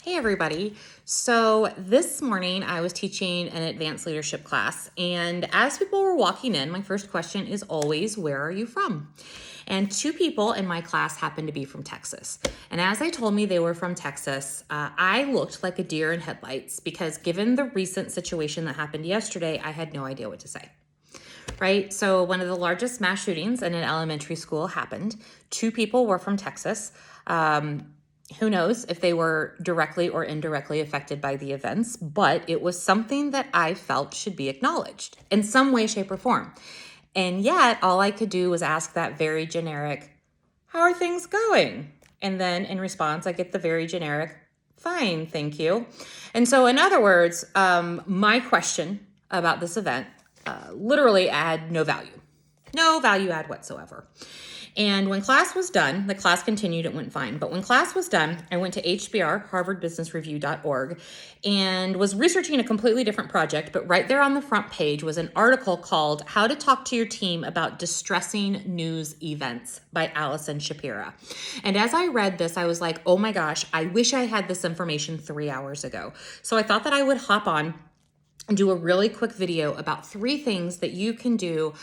Hey everybody. So this morning I was teaching an advanced leadership class, and as people were walking in, my first question is always, where are you from? And two people in my class happened to be from Texas. And as they told me they were from Texas, I looked like a deer in headlights because given the recent situation that happened yesterday, I had no idea what to say. Right? So one of the largest mass shootings in an elementary school happened. Two people were from Texas. Who knows if they were directly or indirectly affected by the events, but it was something that I felt should be acknowledged in some way, shape, or form. And yet all I could do was ask that very generic, how are things going? And then in response, I get the very generic, fine, thank you. And so in other words, my question about this event literally had no value add whatsoever. And when class was done, the class continued, it went fine. But when class was done, I went to HBR, harvardbusinessreview.org, and was researching a completely different project. But right there on the front page was an article called How to Talk to Your Team About Distressing News Events by Allison Shapiro. And as I read this, I was like, oh my gosh, I wish I had this information 3 hours ago. So I thought that I would hop on and do a really quick video about 3 things that you can do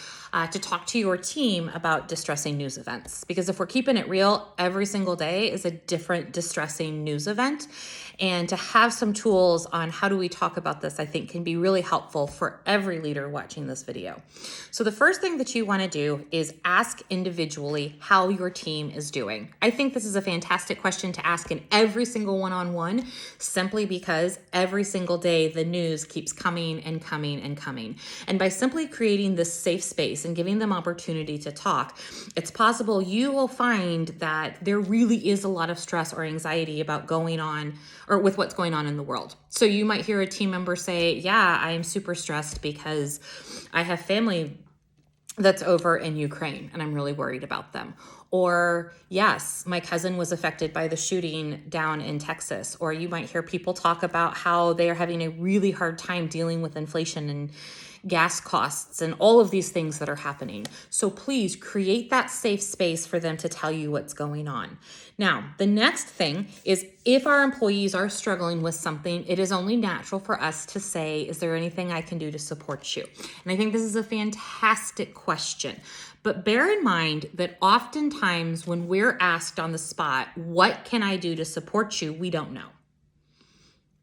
to talk to your team about distressing news events. Because if we're keeping it real, every single day is a different distressing news event. And to have some tools on how do we talk about this, I think can be really helpful for every leader watching this video. So the first thing that you want to do is ask individually how your team is doing. I think this is a fantastic question to ask in every single one-on-one, simply because every single day the news keeps coming and coming and coming. And by simply creating this safe space and giving them opportunity to talk, it's possible you will find that there really is a lot of stress or anxiety about going on or with what's going on in the world. So you might hear a team member say, yeah, I am super stressed because I have family that's over in Ukraine and I'm really worried about them. Or yes, my cousin was affected by the shooting down in Texas. Or you might hear people talk about how they are having a really hard time dealing with inflation and gas costs and all of these things that are happening. So please create that safe space for them to tell you what's going on. Now, the next thing is if our employees are struggling with something, it is only natural for us to say, is there anything I can do to support you? And I think this is a fantastic question. But bear in mind that oftentimes when we're asked on the spot, what can I do to support you? We don't know.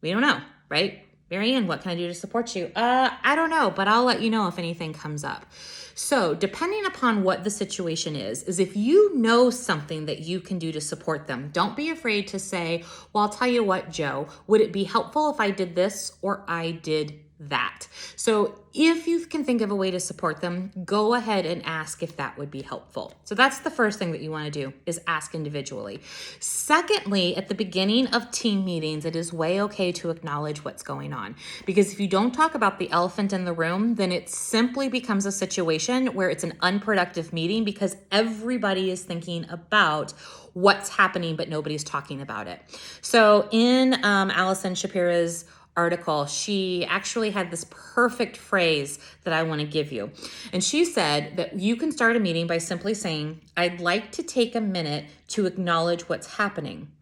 We don't know, right? Marianne, what can I do to support you? I don't know, but I'll let you know if anything comes up. So depending upon what the situation is if you know something that you can do to support them, don't be afraid to say, well, I'll tell you what, Joe, would it be helpful if I did this or I did that? So if you can think of a way to support them, go ahead and ask if that would be helpful. So that's the first thing that you want to do is ask individually. Secondly, at the beginning of team meetings, it is way okay to acknowledge what's going on. Because if you don't talk about the elephant in the room, then it simply becomes a situation where it's an unproductive meeting because everybody is thinking about what's happening, but nobody's talking about it. So in Allison Shapiro's article, she actually had this perfect phrase that I want to give you. And she said that you can start a meeting by simply saying, I'd like to take a minute to acknowledge what's happening.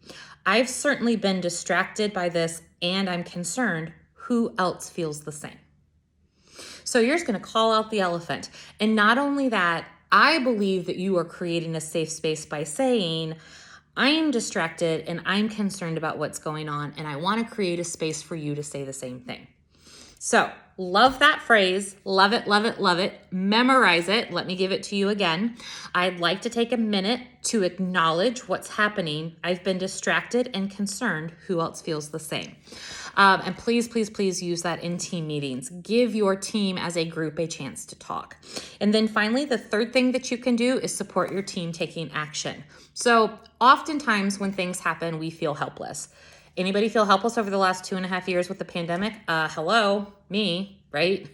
I've certainly been distracted by this and I'm concerned. Who else feels the same? So you're just going to call out the elephant. And not only that, I believe that you are creating a safe space by saying, I am distracted and I'm concerned about what's going on, and I want to create a space for you to say the same thing. So love that phrase. Love it, love it, love it. Memorize it. Let me give it to you again. I'd like to take a minute to acknowledge what's happening. I've been distracted and concerned. Who else feels the same? And please, please, please use that in team meetings. Give your team as a group a chance to talk. And then finally, the third thing that you can do is support your team taking action. So oftentimes when things happen, we feel helpless. Anybody feel helpless over the last 2.5 years with the pandemic? Hello, me, right?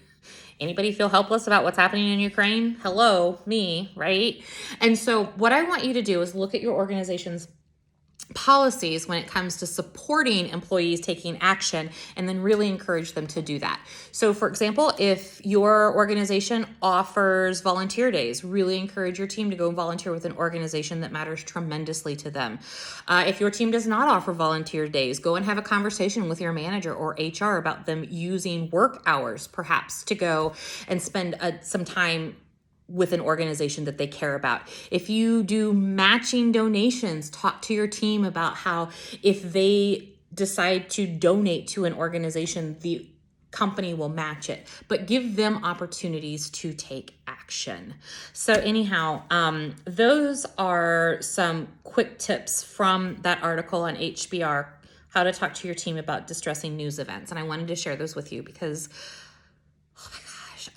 Anybody feel helpless about what's happening in Ukraine? Hello, me, right? And so what I want you to do is look at your organization's policies when it comes to supporting employees taking action, and then really encourage them to do that. So for example, if your organization offers volunteer days, really encourage your team to go and volunteer with an organization that matters tremendously to them. If your team does not offer volunteer days, go and have a conversation with your manager or HR about them using work hours perhaps to go and spend some time with an organization that they care about. If you do matching donations, talk to your team about how if they decide to donate to an organization, the company will match it, but give them opportunities to take action. So anyhow, those are some quick tips from that article on HBR, how to talk to your team about distressing news events. And I wanted to share those with you because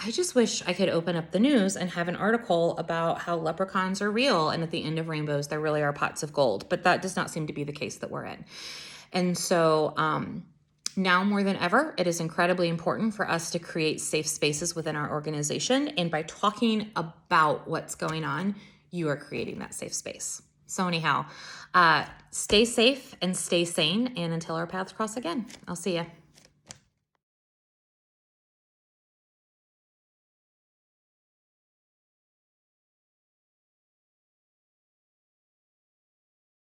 I just wish I could open up the news and have an article about how leprechauns are real and at the end of rainbows there really are pots of gold, but that does not seem to be the case that we're in. And so now more than ever, it is incredibly important for us to create safe spaces within our organization, and by talking about what's going on, you are creating that safe space. So anyhow, stay safe and stay sane, and until our paths cross again, I'll see you.